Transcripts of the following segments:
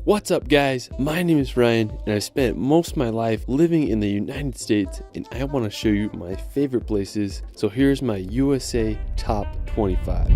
What's up guys, my name is Ryan and I spent most of my life living in the United States and I want to show you my favorite places. So here's my USA top 25.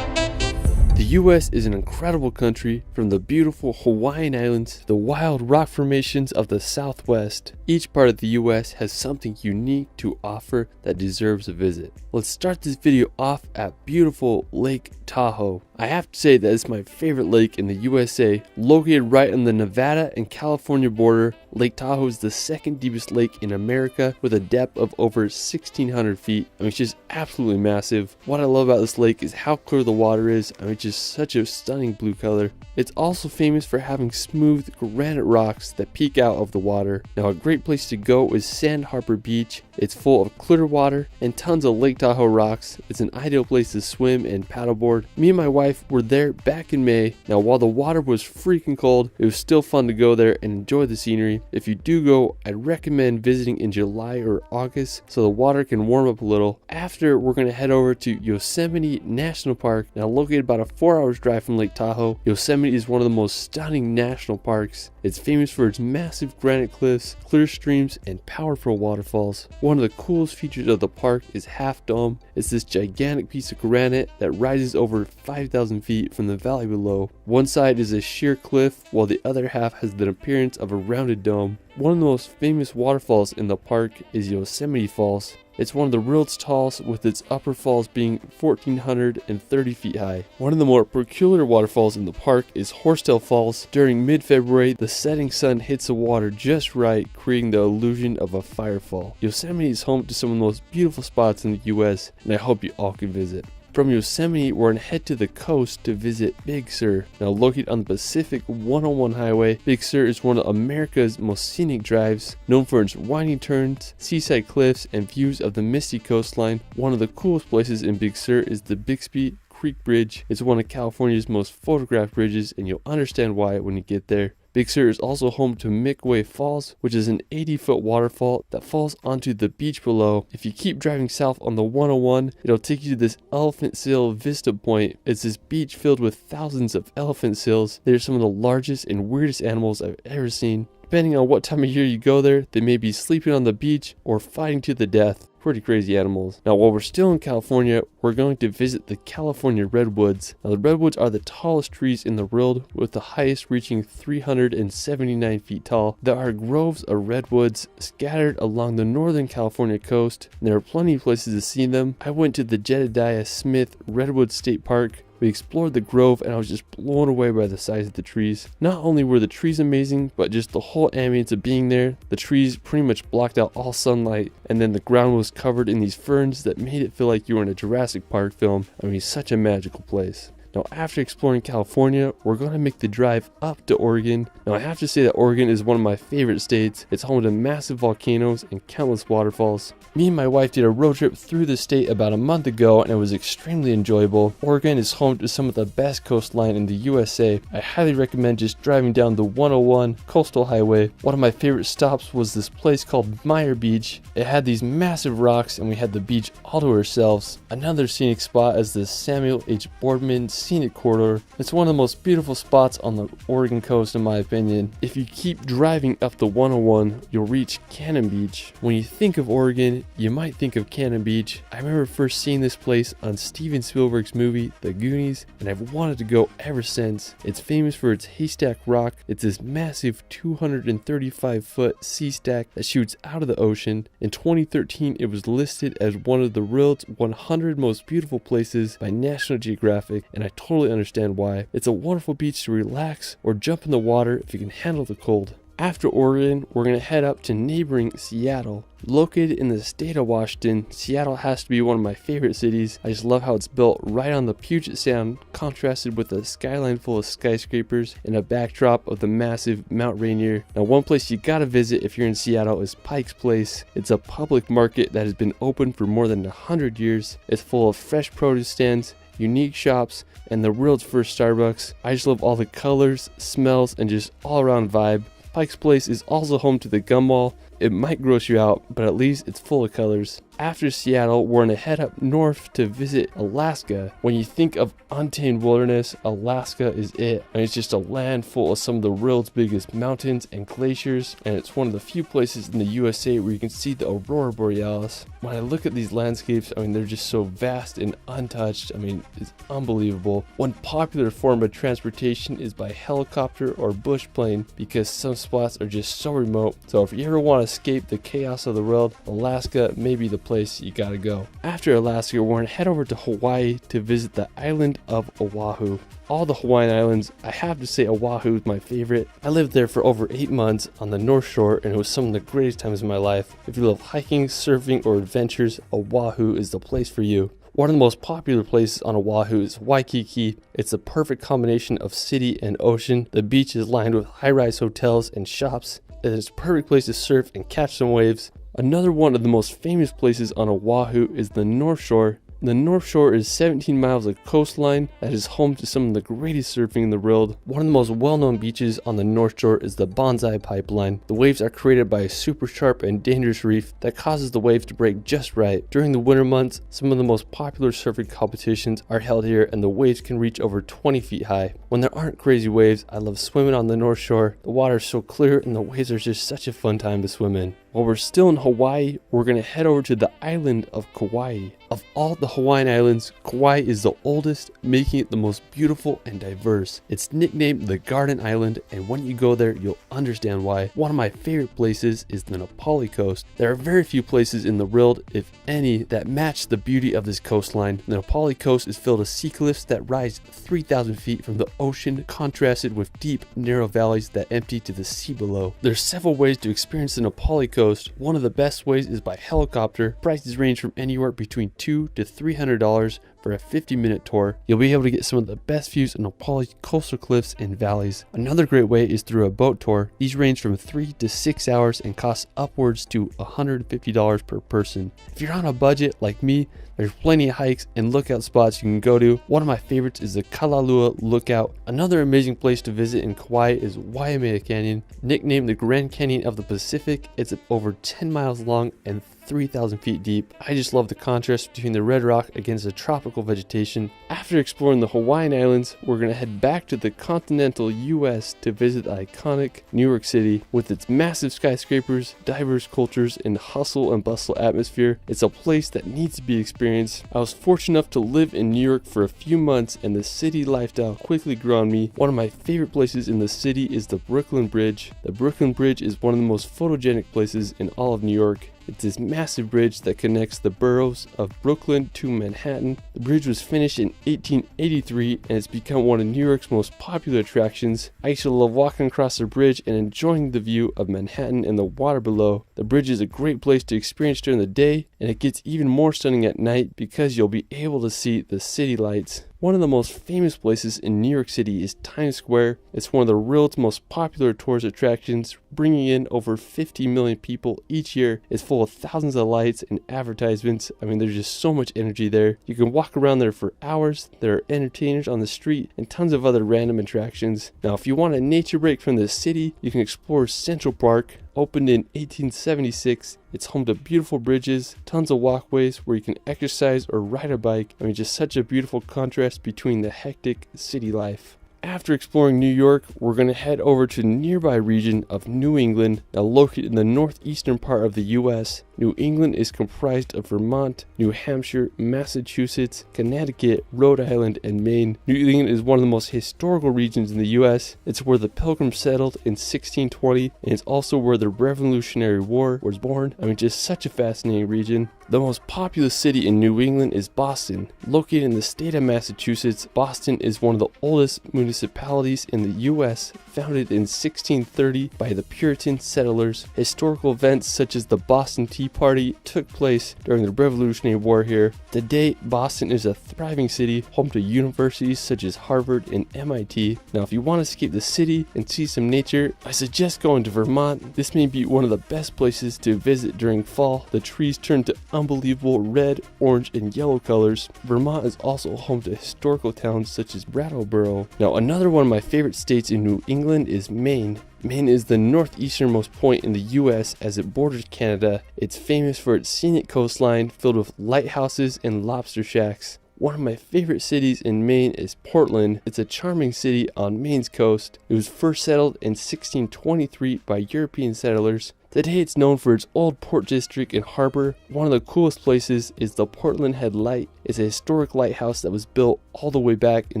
The US is an incredible country, from the beautiful Hawaiian Islands to the wild rock formations of the Southwest. Each part of the US has something unique to offer that deserves a visit. Let's start this video off at beautiful Lake Tahoe. I have to say that it's my favorite lake in the USA. Located right on the Nevada and California border, Lake Tahoe is the second deepest lake in America with a depth of over 1,600 feet. It's just absolutely massive. What I love about this lake is how clear the water is. It's just such a stunning blue color. It's also famous for having smooth granite rocks that peek out of the water. Now a great place to go is Sand Harbor Beach. It's full of clear water and tons of Lake Tahoe rocks. It's an ideal place to swim and paddleboard. Me and my wife were there back in May. Now while the water was freaking cold, it was still fun to go there and enjoy the scenery. If you do go, I'd recommend visiting in July or August so the water can warm up a little. After, we're going to head over to Yosemite National Park. Now located about a 4 hours drive from Lake Tahoe, Yosemite is one of the most stunning national parks. It's famous for its massive granite cliffs, clear streams, and powerful waterfalls. One of the coolest features of the park is Half Dome. It's this gigantic piece of granite that rises over 5,000 feet from the valley below. One side is a sheer cliff, while the other half has the appearance of a rounded dome. One of the most famous waterfalls in the park is Yosemite Falls. It's one of the world's tallest, with its upper falls being 1,430 feet high. One of the more peculiar waterfalls in the park is Horsetail Falls. During mid-February, the setting sun hits the water just right, creating the illusion of a firefall. Yosemite is home to some of the most beautiful spots in the US, and I hope you all can visit. From Yosemite, we're going to head to the coast to visit Big Sur. Now located on the Pacific 101 highway, Big Sur is one of America's most scenic drives, known for its winding turns, seaside cliffs, and views of the misty coastline. One of the coolest places in Big Sur is the Bixby Creek Bridge. It's one of California's most photographed bridges, and you'll understand why when you get there. Big Sur is also home to Midway Falls, which is an 80-foot waterfall that falls onto the beach below. If you keep driving south on the 101, it'll take you to this Elephant Seal Vista Point. It's this beach filled with thousands of elephant seals. They're some of the largest and weirdest animals I've ever seen. Depending on what time of year you go there, they may be sleeping on the beach or fighting to the death. Pretty crazy animals. Now while we're still in California, we're going to visit the California redwoods. Now the redwoods are the tallest trees in the world, with the highest reaching 379 feet tall. There are groves of redwoods scattered along the northern California coast, and there are plenty of places to see them. I went to the Jedediah Smith Redwood State Park. We explored the grove and I was just blown away by the size of the trees. Not only were the trees amazing, but just the whole ambience of being there. The trees pretty much blocked out all sunlight, and then the ground was covered in these ferns that made it feel like you were in a Jurassic Park film. Such a magical place. Now after exploring California, we're going to make the drive up to Oregon. Now I have to say that Oregon is one of my favorite states. It's home to massive volcanoes and countless waterfalls. Me and my wife did a road trip through the state about a month ago and it was extremely enjoyable. Oregon is home to some of the best coastline in the USA. I highly recommend just driving down the 101 Coastal Highway. One of my favorite stops was this place called Meyer Beach. It had these massive rocks and we had the beach all to ourselves. Another scenic spot is the Samuel H. Boardman Scenic Corridor. It's one of the most beautiful spots on the Oregon coast in my opinion. If you keep driving up the 101, you'll reach Cannon Beach. When you think of Oregon, you might think of Cannon Beach. I remember first seeing this place on Steven Spielberg's movie The Goonies, and I've wanted to go ever since. It's famous for its Haystack Rock. It's this massive 235-foot sea stack that shoots out of the ocean. In 2013, it was listed as one of the world's 100 most beautiful places by National Geographic, and I totally understand why. It's a wonderful beach to relax or jump in the water if you can handle the cold. After Oregon, we're going to head up to neighboring Seattle. Located in the state of Washington, Seattle has to be one of my favorite cities. I just love how it's built right on the Puget Sound, contrasted with a skyline full of skyscrapers and a backdrop of the massive Mount Rainier. Now one place you gotta visit if you're in Seattle is Pike's Place. It's a public market that has been open for more than 100 years. It's full of fresh produce stands, unique shops, and the world's first Starbucks. I just love all the colors, smells, and just all around vibe. Pike's Place is also home to the Gum Mall. it might gross you out, but at least it's full of colors. After Seattle, we're gonna head up north to visit Alaska. When you think of untamed wilderness, Alaska is it. And it's just a land full of some of the world's biggest mountains and glaciers, and it's one of the few places in the USA where you can see the Aurora Borealis. When I look at these landscapes, I mean, they're just so vast and untouched. I mean, it's unbelievable. One popular form of transportation is by helicopter or bush plane because some spots are just so remote. So if you ever want to escape the chaos of the world, Alaska may be the place you gotta go. After Alaska, we're gonna head over to Hawaii to visit the island of Oahu. All the Hawaiian Islands, I have to say Oahu is my favorite. I lived there for over 8 months on the North Shore, and it was some of the greatest times of my life. If you love hiking, surfing, or adventures, Oahu is the place for you. One of the most popular places on Oahu is Waikiki. It's a perfect combination of city and ocean. The beach is lined with high-rise hotels and shops. It's a perfect place to surf and catch some waves. Another one of the most famous places on Oahu is the North Shore. The North Shore is 17 miles of coastline that is home to some of the greatest surfing in the world. One of the most well-known beaches on the North Shore is the Banzai Pipeline. The waves are created by a super sharp and dangerous reef that causes the waves to break just right. During the winter months, some of the most popular surfing competitions are held here, and the waves can reach over 20 feet high. When there aren't crazy waves, I love swimming on the North Shore. The water is so clear and the waves are just such a fun time to swim in. While we're still in Hawaii, we're going to head over to the island of Kauai. Of all the Hawaiian islands, Kauai is the oldest, making it the most beautiful and diverse. It's nicknamed the Garden Island, and when you go there, you'll understand why. One of my favorite places is the Na Pali Coast. There are very few places in the world, if any, that match the beauty of this coastline. The Na Pali Coast is filled with sea cliffs that rise 3,000 feet from the ocean, contrasted with deep, narrow valleys that empty to the sea below. There's several ways to experience the Na Pali Coast. One of the best ways is by helicopter. Prices range from anywhere between $200 to $300 for a 50-minute tour. You'll be able to get some of the best views of Na Pali coastal cliffs and valleys. Another great way is through a boat tour. These range from 3 to 6 hours and cost upwards to $150 per person. If you're on a budget like me, there's plenty of hikes and lookout spots you can go to. One of my favorites is the Kalalua Lookout. Another amazing place to visit in Kauai is Waimea Canyon. Nicknamed the Grand Canyon of the Pacific, it's over 10 miles long and 3,000 feet deep. I just love the contrast between the red rock against the tropical vegetation. After exploring the Hawaiian Islands, we're going to head back to the continental US to visit the iconic New York City. With its massive skyscrapers, diverse cultures, and hustle and bustle atmosphere, it's a place that needs to be experienced. I was fortunate enough to live in New York for a few months, and the city lifestyle quickly grew on me. One of my favorite places in the city is the Brooklyn Bridge. The Brooklyn Bridge is one of the most photogenic places in all of New York. It's this massive bridge that connects the boroughs of Brooklyn to Manhattan. The bridge was finished in 1883 and it's become one of New York's most popular attractions. I used to love walking across the bridge and enjoying the view of Manhattan and the water below. The bridge is a great place to experience during the day, and it gets even more stunning at night because you'll be able to see the city lights. One of the most famous places in New York City is Times Square. It's one of the world's most popular tourist attractions, bringing in over 50 million people each year. It's full of thousands of lights and advertisements. I mean, there's just so much energy there. You can walk around there for hours. There are entertainers on the street and tons of other random attractions. Now, if you want a nature break from the city, you can explore Central Park. Opened in 1876, it's home to beautiful bridges, tons of walkways where you can exercise or ride a bike. I mean, just such a beautiful contrast between the hectic city life. After exploring New York, we're going to head over to the nearby region of New England, now located in the northeastern part of the US. New England is comprised of Vermont, New Hampshire, Massachusetts, Connecticut, Rhode Island, and Maine. New England is one of the most historical regions in the US. It's where the Pilgrims settled in 1620, and it's also where the Revolutionary War was born. I mean, just such a fascinating region. The most populous city in New England is Boston. Located in the state of Massachusetts, Boston is one of the oldest municipalities in the U.S., founded in 1630 by the Puritan settlers. Historical events such as the Boston Tea Party took place during the Revolutionary War here. Today, Boston is a thriving city, home to universities such as Harvard and MIT. Now, if you want to escape the city and see some nature, I suggest going to Vermont. This may be one of the best places to visit during fall. The trees turn to unbelievable red, orange, and yellow colors. Vermont is also home to historical towns such as Brattleboro. Now, another one of my favorite states in New England England is Maine. Maine is the northeasternmost point in the US as it borders Canada. It's famous for its scenic coastline filled with lighthouses and lobster shacks. One of my favorite cities in Maine is Portland. It's a charming city on Maine's coast. It was first settled in 1623 by European settlers. Today it's known for its old port district and harbor. One of the coolest places is the Portland Head Light. It's a historic lighthouse that was built all the way back in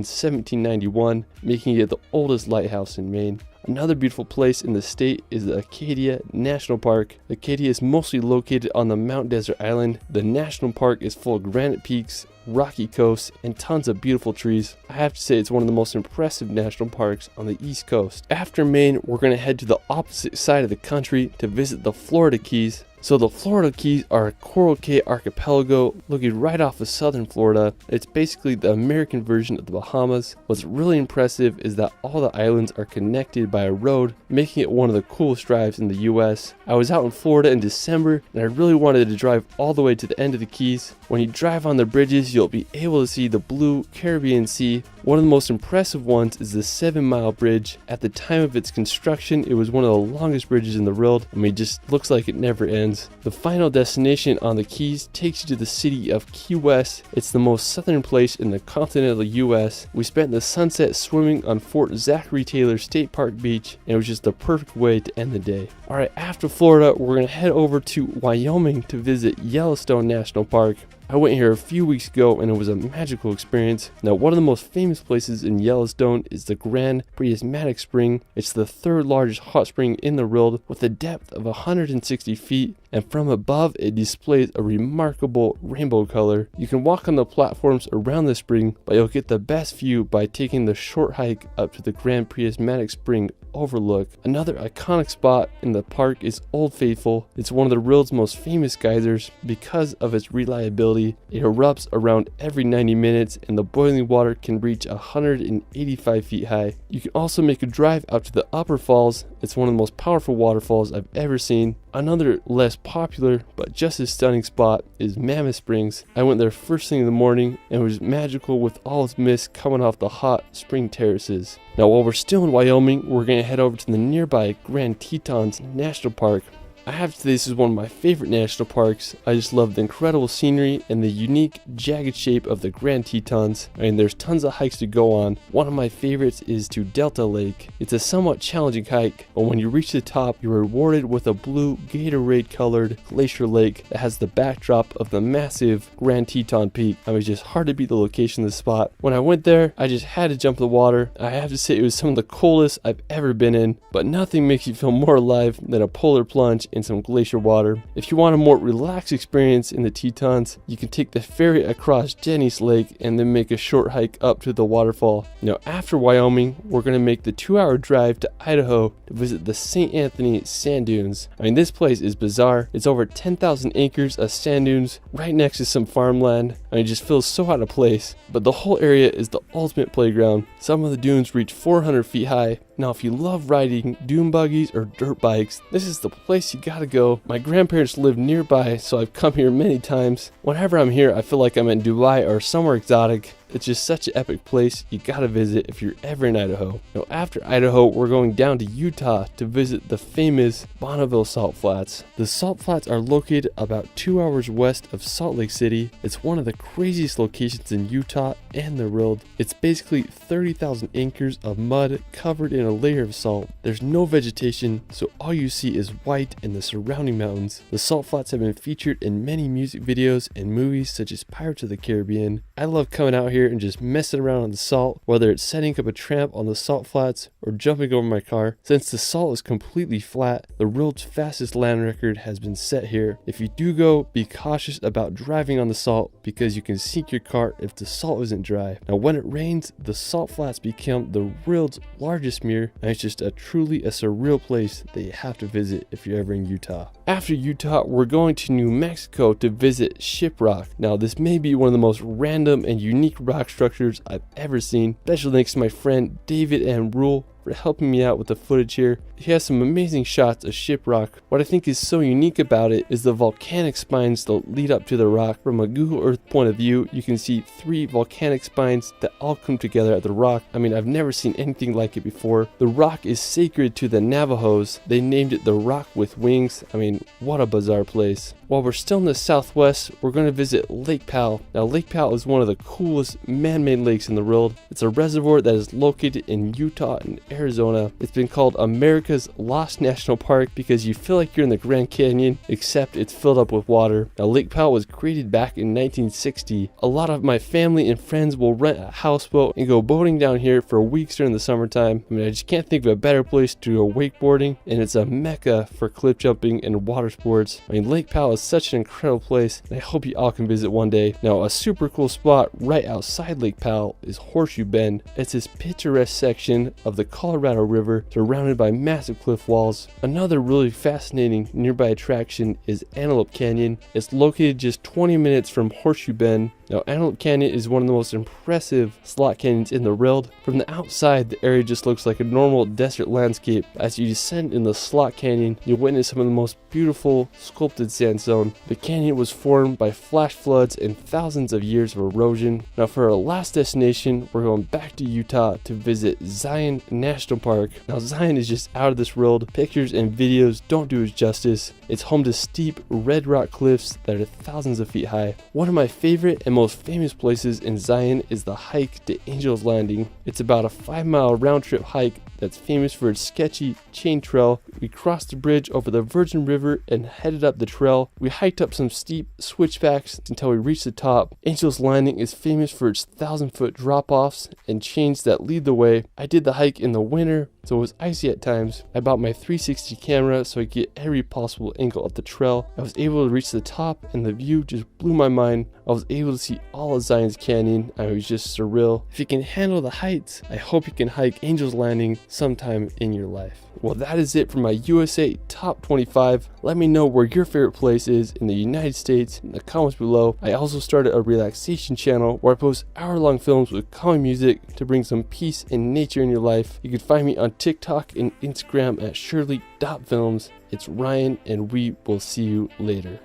1791, making it the oldest lighthouse in Maine. Another beautiful place in the state is the Acadia National Park. Acadia is mostly located on the Mount Desert Island. The national park is full of granite peaks, rocky coasts, and tons of beautiful trees. I have to say it's one of the most impressive national parks on the East Coast. After Maine, we're going to head to the opposite side of the country to visit the Florida Keys. So the Florida Keys are a Coral Cay archipelago located right off of southern Florida. It's basically the American version of the Bahamas. What's really impressive is that all the islands are connected by a road, making it one of the coolest drives in the US. I was out in Florida in December and I really wanted to drive all the way to the end of the Keys. When you drive on the bridges, you'll be able to see the blue Caribbean Sea. One of the most impressive ones is the 7 Mile Bridge. At the time of its construction, it was one of the longest bridges in the world. I mean, it just looks like it never ends. The final destination on the Keys takes you to the city of Key West. It's the most southern place in the continental US. We spent the sunset swimming on Fort Zachary Taylor State Park Beach, and it was just the perfect way to end the day. Alright, after Florida, we're going to head over to Wyoming to visit Yellowstone National Park. I went here a few weeks ago and it was a magical experience. Now, one of the most famous places in Yellowstone is the Grand Prismatic Spring. It's the third largest hot spring in the world with a depth of 160 feet, and from above it displays a remarkable rainbow color. You can walk on the platforms around the spring, but you'll get the best view by taking the short hike up to the Grand Prismatic Spring overlook. Another iconic spot in the park is Old Faithful. It's one of the world's most famous geysers because of its reliability. It erupts around every 90 minutes and the boiling water can reach 185 feet high. You can also make a drive out to the Upper Falls. It's one of the most powerful waterfalls I've ever seen. Another less popular but just as stunning spot is Mammoth Springs. I went there first thing in the morning and it was magical with all its mist coming off the hot spring terraces. Now, while we're still in Wyoming, we're going to head over to the nearby Grand Tetons National Park. I have to say this is one of my favorite national parks. I just love the incredible scenery and the unique jagged shape of the Grand Tetons. I mean, there's tons of hikes to go on. One of my favorites is to Delta Lake. It's a somewhat challenging hike, but when you reach the top, you're rewarded with a blue Gatorade colored glacier lake that has the backdrop of the massive Grand Teton Peak. I mean, it's just hard to beat the location of the spot. When I went there, I just had to jump in the water. I have to say it was some of the coolest I've ever been in, but nothing makes you feel more alive than a polar plunge in some glacier water. If you want a more relaxed experience in the Tetons, you can take the ferry across Jenny's Lake and then make a short hike up to the waterfall. Now, after Wyoming, we're going to make the 2-hour drive to Idaho to visit the St. Anthony Sand Dunes. I mean, this place is bizarre. It's over 10,000 acres of sand dunes right next to some farmland. I mean, it just feels so out of place. But the whole area is the ultimate playground. Some of the dunes reach 400 feet high. Now, if you love riding dune buggies or dirt bikes, this is the place you gotta go. My grandparents live nearby, so I've come here many times. Whenever I'm here, I feel like I'm in Dubai or somewhere exotic. It's just such an epic place you gotta visit if you're ever in Idaho. Now, after Idaho, we're going down to Utah to visit the famous Bonneville Salt Flats. The Salt Flats are located about 2 hours west of Salt Lake City. It's one of the craziest locations in Utah and the world. It's basically 30,000 acres of mud covered in a layer of salt. There's no vegetation, so all you see is white and the surrounding mountains. The Salt Flats have been featured in many music videos and movies such as Pirates of the Caribbean. I love coming out here and just messing around on the salt, whether it's setting up a tramp on the Salt Flats or jumping over my car. Since the salt is completely flat, the world's fastest land record has been set here. If you do go, be cautious about driving on the salt because you can sink your car if the salt isn't dry. Now, when it rains, the Salt Flats become the world's largest mirror, and it's just truly a surreal place that you have to visit if you're ever in Utah. After Utah, we're going to New Mexico to visit Shiprock. Now, this may be one of the most random and unique rock structures I've ever seen. Special thanks to my friend David and Rule. for helping me out with the footage here. He has some amazing shots of Shiprock. What I think is so unique about it is the volcanic spines that lead up to the rock. From a Google Earth point of view, you can see 3 volcanic spines that all come together at the rock. I mean, I've never seen anything like it before. The rock is sacred to the Navajos. They named it the Rock with Wings. I mean, what a bizarre place. While we're still in the southwest, we're going to visit Lake Powell. Now, Lake Powell is one of the coolest man-made lakes in the world. It's a reservoir that is located in Utah and Arizona. It's been called America's Lost National Park because you feel like you're in the Grand Canyon, except it's filled up with water. Now, Lake Powell was created back in 1960. A lot of my family and friends will rent a houseboat and go boating down here for weeks during the summertime. I mean, I just can't think of a better place to go wakeboarding, and it's a mecca for cliff jumping and water sports. I mean, Lake Powell is such an incredible place, and I hope you all can visit one day. Now, a super cool spot right outside Lake Powell is Horseshoe Bend. It's this picturesque section of the Colorado River surrounded by massive cliff walls. Another really fascinating nearby attraction is Antelope Canyon. It's located just 20 minutes from Horseshoe Bend. Now, Antelope Canyon is one of the most impressive slot canyons in the world. From the outside, the area just looks like a normal desert landscape. As you descend in the slot canyon, you'll witness some of the most beautiful sculpted sandstone. The canyon was formed by flash floods and thousands of years of erosion. Now, for our last destination, we're going back to Utah to visit Zion National Park. Now, Zion is just out of this world. Pictures and videos don't do it justice. It's home to steep red rock cliffs that are thousands of feet high. One of my favorite and most famous places in Zion is the hike to Angel's Landing. It's about a 5-mile round-trip hike that's famous for its sketchy chain trail. We crossed the bridge over the Virgin River and headed up the trail. We hiked up some steep switchbacks until we reached the top. Angel's Landing is famous for its 1,000-foot drop-offs and chains that lead the way. I did the hike in the winter, so it was icy at times. I bought my 360 camera so I could get every possible angle of the trail. I was able to reach the top, and the view just blew my mind. I was able to see all of Zion's Canyon. It was just surreal. If you can handle the heights, I hope you can hike Angel's Landing sometime in your life. Well, that is it for my USA Top 25. Let me know where your favorite place is in the United States in the comments below. I also started a relaxation channel where I post hour-long films with calming music to bring some peace and nature in your life. You can find me on TikTok and Instagram at shirley.films. It's Ryan, and we will see you later.